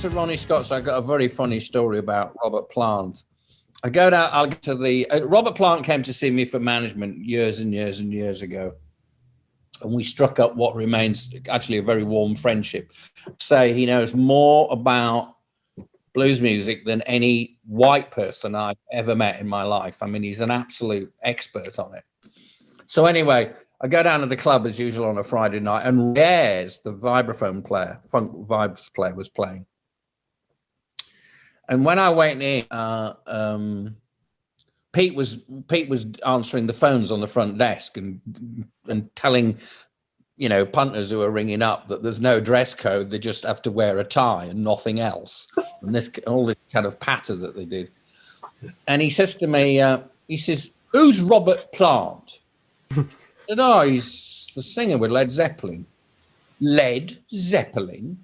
to Ronnie Scott, so I got a very funny story about Robert Plant. I go down, I'll get to the, Robert Plant came to see me for management years and years and years ago. And we struck up what remains actually a very warm friendship. Say he knows more about blues music than any white person I've ever met in my life. I mean, he's an absolute expert on it. So anyway, I go down to the club as usual on a Friday night, and there's the vibraphone player, funk vibes player was playing. And when I went in, Pete was answering the phones on the front desk and telling, you know, punters who are ringing up that there's no dress code, they just have to wear a tie and nothing else. And all this kind of patter that they did. And he says to me, he says, "Who's Robert Plant?" I said, "Oh, he's the singer with Led Zeppelin." Led Zeppelin?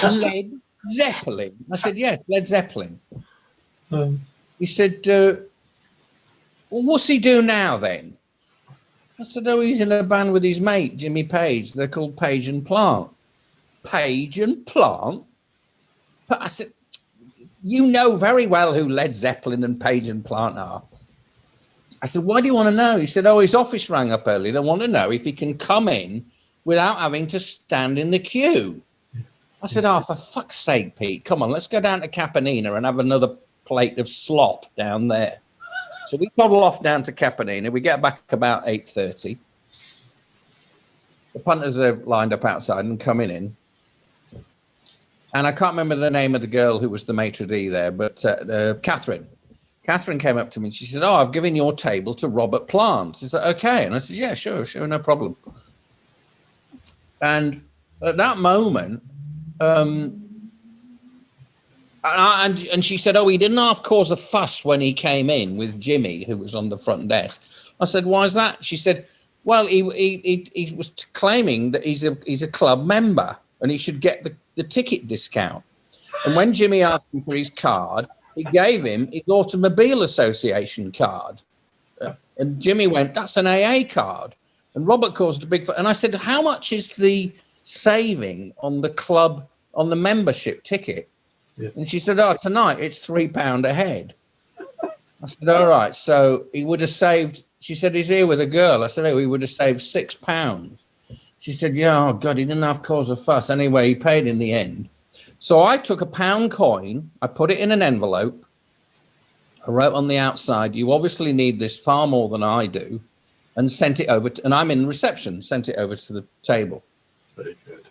Led Zeppelin? I said, "Yes, Led Zeppelin." He said, "Well, what's he do now then?" I said, "Oh, he's in a band with his mate, Jimmy Page. They're called Page and Plant." Page and Plant? But I said, "You know very well who Led Zeppelin and Page and Plant are." I said, "Why do you want to know?" He said, "Oh, his office rang up early. They want to know if he can come in without having to stand in the queue." I said, "Oh, for fuck's sake, Pete, come on, let's go down to Caponina and have another plate of slop down there." So we toddle off down to Caponina. We get back about 8:30. The punters are lined up outside and coming in. And I can't remember the name of the girl who was the maitre d' there, but Catherine. Catherine came up to me and she said, "Oh, I've given your table to Robert Plant. Is that okay?" And I said, "Yeah, sure, no problem." And at that moment, and she said, "Oh, he didn't half cause a fuss when he came in with Jimmy, who was on the front desk." I said, "Why is that?" She said, "Well, he was claiming that he's a club member and he should get the ticket discount. And when Jimmy asked him for his card, he gave him his Automobile Association card. And Jimmy went, 'That's an AA card.' And Robert caused a big..." And I said, "How much is the saving on the club, on the membership ticket?" Yeah. And she said, "Oh, tonight it's £3 a head." I said, "All right." So he would have saved, she said, "He's here with a girl." I said, "Oh, he would have saved £6. She said, "Yeah, oh God, he didn't have to cause a fuss." Anyway, he paid in the end. So I took a £1 coin, I put it in an envelope. I wrote on the outside, "You obviously need this far more than I do," and sent it over to, and I'm in reception, sent it over to the table. Very good.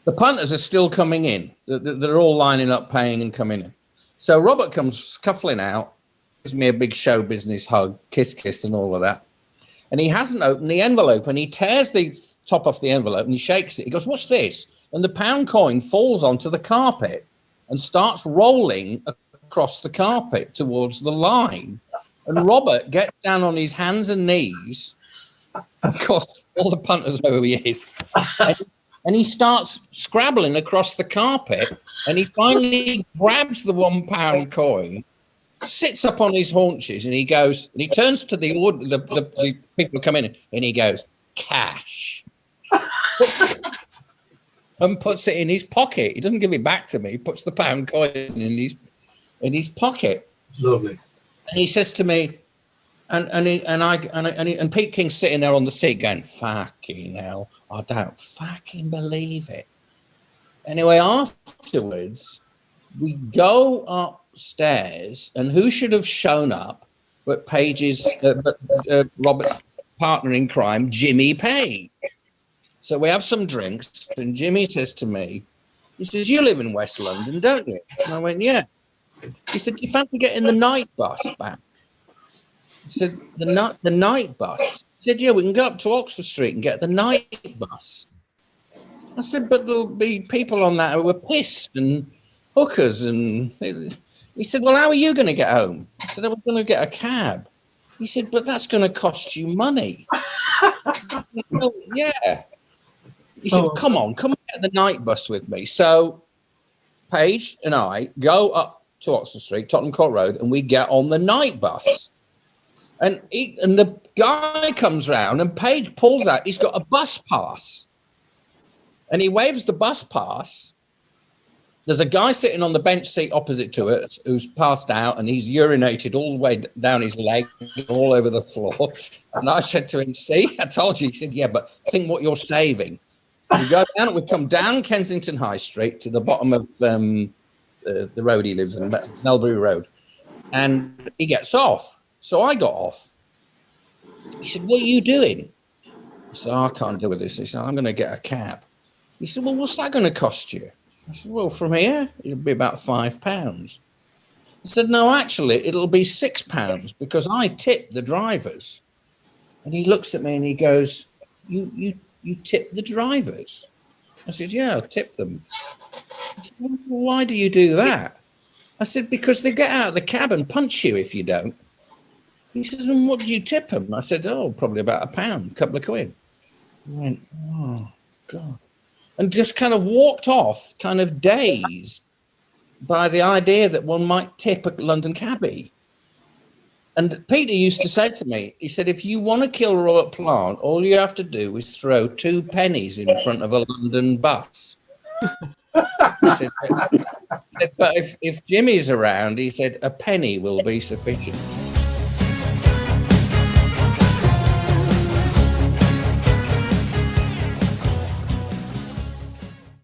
The punters are still coming in. They're all lining up, paying and coming in. So Robert comes scuffling out, gives me a big show business hug, kiss, and all of that. And he hasn't opened the envelope, and he tears the top off the envelope and he shakes it. He goes, "What's this?" And the £1 coin falls onto the carpet and starts rolling across the carpet towards the line. And Robert gets down on his hands and knees. Of course, all the punters know who he is. And he starts scrabbling across the carpet, and he finally grabs the £1 coin, sits up on his haunches, and he goes, and he turns to the people who come in, and he goes, "Cash." And puts it in his pocket. He doesn't give it back to me. He puts the £1 coin in his pocket. It's lovely. And he says to me, and Pete King's sitting there on the seat going, "Fucking hell, I don't fucking believe it." Anyway, afterwards, we go upstairs, and who should have shown up but Robert's partner in crime, Jimmy Page. So we have some drinks, and Jimmy says to me, he says, "You live in West London, don't you?" And I went, "Yeah." He said, "Do you fancy getting the night bus back?" I said, the night bus? He said, "Yeah, we can go up to Oxford Street and get the night bus." I said, "But there'll be people on that who are pissed and hookers." And he said, "Well, how are you going to get home?" I said, "I was going to get a cab." He said, "But that's going to cost you money." Well, yeah. He said, come on, come get the night bus with me. So Paige and I go up to Oxford Street, Tottenham Court Road, and we get on the night bus. And the guy comes round, and Paige pulls out, he's got a bus pass. And he waves the bus pass. There's a guy sitting on the bench seat opposite to us who's passed out, and he's urinated all the way down his leg, all over the floor. And I said to him, "See, I told you." He said, "Yeah, but think what you're saving." We go down. We come down Kensington High Street to the bottom of the road he lives in, Melbury Road, and he gets off. So I got off. He said, "What are you doing?" I said, "Oh, I can't deal with this." He said, "I'm going to get a cab." He said, "Well, what's that going to cost you?" I said, "Well, from here, it'll be about £5. I said, "No, actually, it'll be £6 because I tip the drivers." And he looks at me and he goes, You tip the drivers?" I said, "Yeah, I'll tip them." He said, "Well, why do you do that?" I said, "Because they get out of the cab and punch you if you don't." He says, "And what do you tip them?" I said, "Oh, probably about £1, a couple of quid." He went, "Oh, God." And just kind of walked off, kind of dazed by the idea that one might tip a London cabbie. And Peter used to say to me, he said, "If you want to kill Robert Plant, all you have to do is throw 2 pennies in front of a London bus." He said, "But if Jimmy's around," he said, "a penny will be sufficient."